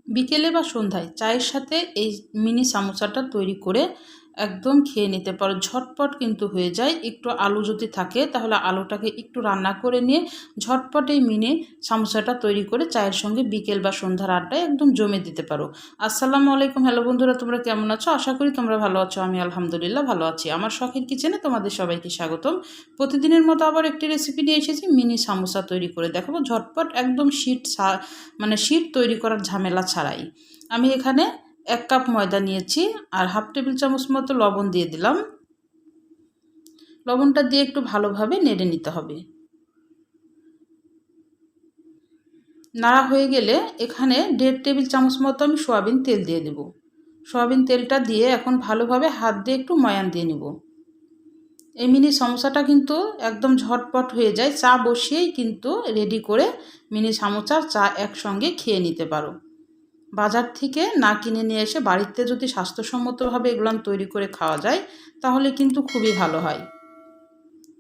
বিকেলে বা সন্ধ্যায় চায়ের সাথে এই মিনি সামোসাটা তৈরি করে একদম খেয়ে নিতে পারো। ঝটপট কিন্তু হয়ে যায়। একটু আলু যদি থাকে তাহলে আলুটাকে একটু রান্না করে নিয়ে ঝটপট এই মিনি সামোসাটা তৈরি করে চায়ের সঙ্গে বিকেল বা সন্ধ্যার আড্ডায় একদম জমে দিতে পারো। আসসালামু আলাইকুম। হ্যালো বন্ধুরা, তোমরা কেমন আছো? আশা করি তোমরা ভালো আছো। আমি আলহামদুলিল্লাহ ভালো আছি। আমার শখের কিচেনে তোমাদের সবাইকে স্বাগতম। প্রতিদিনের মতো আবার একটি রেসিপি নিয়ে এসেছি। মিনি সামোসা তৈরি করে দেখাবো ঝটপট, একদম শীট তৈরি করার ঝামেলা ছাড়াই। আমি এখানে 1 কাপ ময়দা নিয়েছি আর হাফ টেবিল চামচ মতো লবণ দিয়ে দিলাম। লবণটা দিয়ে একটু ভালোভাবে নেড়ে নিতে হবে। নাড়া হয়ে গেলে এখানে 1.5 টেবিল চামচ মতো আমি সয়াবিন তেল দিয়ে দেব। সয়াবিন তেলটা দিয়ে এখন ভালোভাবে হাত দিয়ে একটু ময়ান দিয়ে নেব। এই মিনি সমোসাটা কিন্তু একদম ঝটপট হয়ে যায়। চা বসিয়েই কিন্তু রেডি করে মিনি সমোসা চা একসঙ্গে খেয়ে নিতে পারো। বাজার থেকে না কিনে নিয়ে এসে বাড়িতে যদি স্বাস্থ্যসম্মতভাবে এগুলো তৈরি করে খাওয়া যায় তাহলে কিন্তু খুবই ভালো হয়।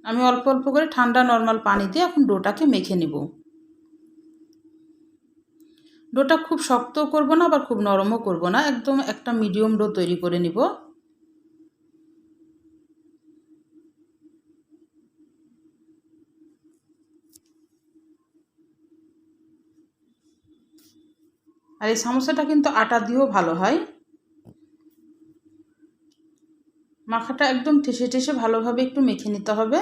আমি অল্প অল্প করে ঠান্ডা নর্মাল পানি দিয়ে এখন ডোটাকে মেখে নিব। ডোটা খুব শক্তও করব না আবার খুব নরমও করব না, একদম একটা মিডিয়াম ডো তৈরি করে নিব। আর এই সমোসাটা কিন্তু আটা দিয়েও ভালো হয়। মাখাটা একদম ঠেসে ঠেসে ভালোভাবে একটু মেখে নিতে হবে।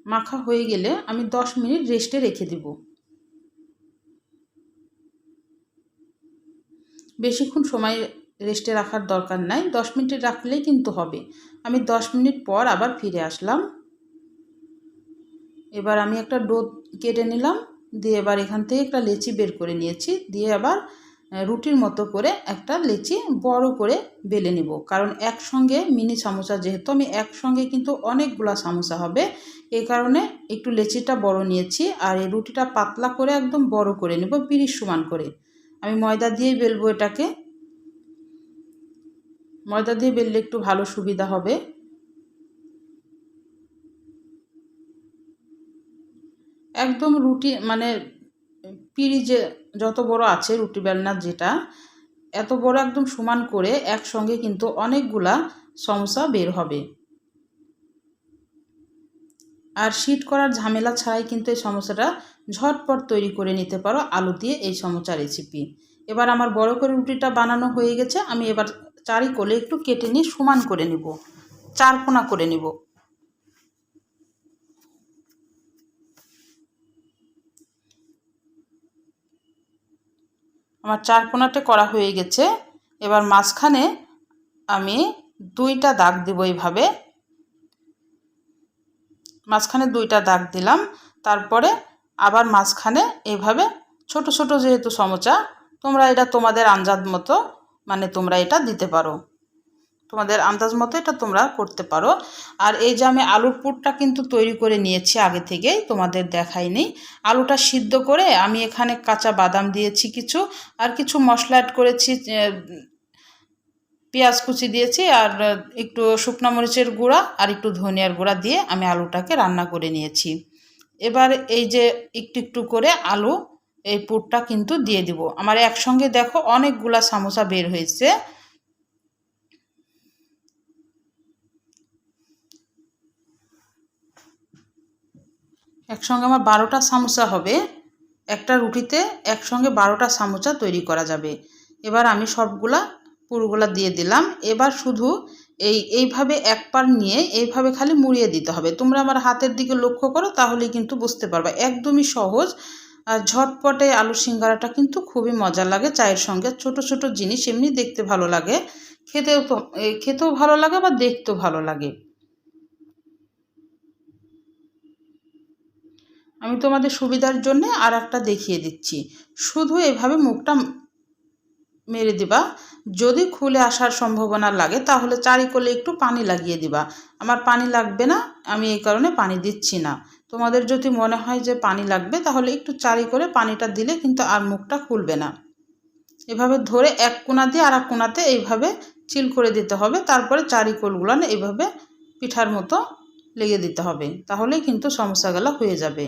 মাখা হয়ে গেলে আমি 10 মিনিট রেস্টে রেখে দেব। বেশিক্ষণ সময় রেস্টে রাখার দরকার নাই, 10 মিনিট রাখলেই কিন্তু হবে। আমি 10 মিনিট পর আবার ফিরে আসলাম। এবার আমি একটা ডো কেটে নিলাম, দিয়ে এবার এখান থেকে একটা লেচি বের করে নিয়েছি, দিয়ে আবার রুটির মতো করে একটা লেচি বড় করে বেলে নিব। কারণ একসঙ্গে মিনি সামোসা যেহেতু আমি একসঙ্গে কিন্তু অনেকগুলা সামোসা হবে, এই কারণে একটু লেচিটা বড় নিয়েছি। আর এই রুটিটা পাতলা করে একদম বড় করে নেব, পিরিশ সমান করে। আমি ময়দা দিয়েই বেলবো এটাকে। ময়দা দিয়ে বেললে একটু ভালো সুবিধা হবে। একদম রুটি মানে পিঁড়ি যে যত বড় আছে রুটি বেলনার যেটা, এত বড় একদম সমান করে একসঙ্গে কিন্তু অনেকগুলা সমোসা বের হবে। আর শীট করার ঝামেলা ছাড়াই কিন্তু এই সমোসাটা ঝটপট তৈরি করে নিতে পারো আলু দিয়ে এই সমোসা রেসিপি। এবার আমার বড় করে রুটিটা বানানো হয়ে গেছে। আমি এবার চারিকোলে একটু কেটে নিয়ে সমান করে নিব, চারকোনা করে নিব। আমার চারকোনাতে করা হয়ে গেছে। এবার মাঝখানে আমি 2টা দাগ দেব। এইভাবে মাঝখানে 2টা দাগ দিলাম। তারপরে আবার মাঝখানে এইভাবে ছোট ছোট যেহেতু সমোসা, তোমরা এটা তোমাদের আন্দাজ মতো মানে তোমরা এটা দিতে পারো, তোমাদের আন্দাজ মতো এটা তোমরা করতে পারো। আর এই যে আমি আলুর পুরটা কিন্তু তৈরি করে নিয়েছি আগে থেকেই, তোমাদের দেখাইনি। আলুটা সিদ্ধ করে আমি এখানে কাঁচা বাদাম দিয়েছি কিছু, আর কিছু মশলা অ্যাড করেছি। পেঁয়াজ কুচি দিয়েছি আর একটু শুকনো মরিচের গুঁড়া আর একটু ধনিয়ার গুঁড়া দিয়ে আমি আলুটাকে রান্না করে নিয়েছি। এবার এই যে একটু একটু করে আলু এই পুরটা কিন্তু দিয়ে দিব। আমার একসঙ্গে দেখো অনেকগুলা সামোসা বের হয়েছে। একসঙ্গে আমার 12টা সামোসা হবে। একটা রুটিতে একসঙ্গে 12টা সামোসা তৈরি করা যাবে। এবার আমি সবগুলা পুরগুলা দিয়ে দিলাম। এবার শুধু এইভাবে এক পার নিয়ে এইভাবে খালি মুড়িয়ে দিতে হবে। তোমরা আমার হাতের দিকে লক্ষ্য করো, তাহলেই কিন্তু বুঝতে পারবে। একদমই সহজ। আর ঝটপটে আলু সিঙ্গারাটা কিন্তু খুবই মজা লাগে চায়ের সঙ্গে। ছোট ছোট জিনিস এমনি দেখতে ভালো লাগে, খেতেও ভালো লাগে বা দেখতেও ভালো লাগে। আমি তোমাদের সুবিধার জন্য আর একটা দেখিয়ে দিচ্ছি। শুধু এভাবে মুখটা মেরে দিবা। যদি খুলে আসার সম্ভাবনা লাগে তাহলে চারিকোলে একটু পানি লাগিয়ে দিবা। আমার পানি লাগবে না, আমি এই কারণে পানি দিচ্ছি না। তোমাদের যদি মনে হয় যে পানি লাগবে তাহলে একটু চারিকোলে পানিটা দিলে কিন্তু আর মুখটা খুলবে না। এভাবে ধরে এক কোণা দিয়ে আর এক কোণাতে এইভাবে চিল করে দিতে হবে। তারপরে চারিকোলগুলো এইভাবে পিঠার মতো লেগে দিতে হবে, তাহলেই কিন্তু সমস্যাগুলো হয়ে যাবে।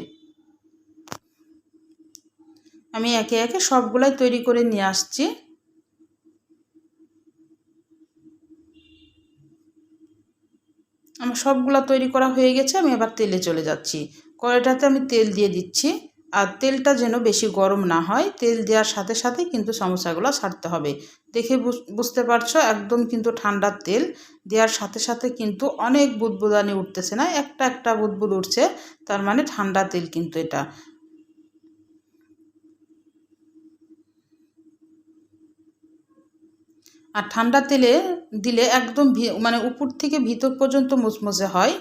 আমি একে একে সবগুলাই তৈরি করে নিয়ে আসছি। আমার সবগুলা তৈরি করা হয়ে গেছে। আমি এবার তেলে চলে যাচ্ছি। কড়াইটাতে আমি তেল দিয়ে দিচ্ছি। আর তেলটা যেন বেশি গরম না হয়, তেল দেওয়ার সাথে সাথে কিন্তু সমোসাগুলো ছাড়তে হবে। দেখে বুঝতে পারছো একদম কিন্তু ঠান্ডা তেল দেওয়ার সাথে সাথে কিন্তু অনেক বুদবুদানি উঠতেছে না, একটা একটা বুদবুদ উঠছে, তার মানে ঠান্ডা তেল কিন্তু এটা। আর ঠান্ডা তেলে দিলে একদম মানে উপর থেকে ভিতর পর্যন্ত মুচমুচে হয়।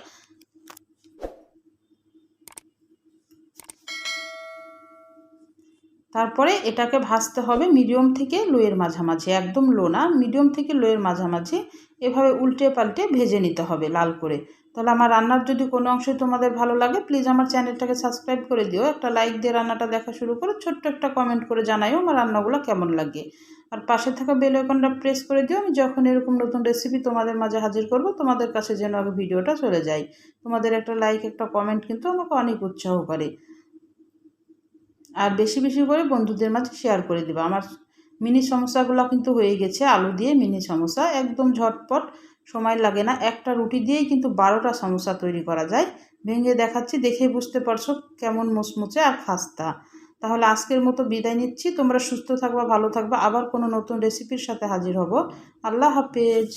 তারপরে এটাকে ভাজতে হবে মিডিয়াম থেকে লোয়ের মাঝামাঝি, একদম লো না, মিডিয়াম থেকে লোয়ের মাঝামাঝি। এভাবে উল্টে পাল্টে ভেজে নিতে হবে লাল করে। তাহলে আমার রান্নার যদি কোনো অংশে তোমাদের ভালো লাগে, প্লিজ আমার চ্যানেলটাকে সাবস্ক্রাইব করে দিও, একটা লাইক দিয়ে রান্নাটা দেখা শুরু করো, ছোট্ট একটা কমেন্ট করে জানাইও আমার রান্নাগুলো কেমন লাগে। আর পাশে থাকা বেল আইকনটা প্রেস করে দিও, আমি যখন এরকম নতুন রেসিপি তোমাদের মাঝে হাজির করব তোমাদের কাছে যেন আগে ভিডিওটা চলে যায়। তোমাদের একটা লাইক একটা কমেন্ট কিন্তু আমাকে অনেক উৎসাহ করে। আর বেশি বেশি করে বন্ধুদের মাঝে শেয়ার করে দেবা। আমার মিনি সমোসাগুলো কিন্তু হয়ে গেছে, আলু দিয়ে মিনি সমোসা, একদম ঝটপট, সময় লাগে না। একটা রুটি দিয়েই কিন্তু 12টা সমোসা তৈরি করা যায়। ভেঙে দেখাচ্ছি, দেখে বুঝতে পারছো কেমন মুচমুচে আর খাস্তা। তাহলে আজকের মতো বিদায় নিচ্ছি। তোমরা সুস্থ থাকবা, ভালো থাকবা, আবার কোনো নতুন রেসিপির সাথে হাজির হব। আল্লাহ হাফেজ।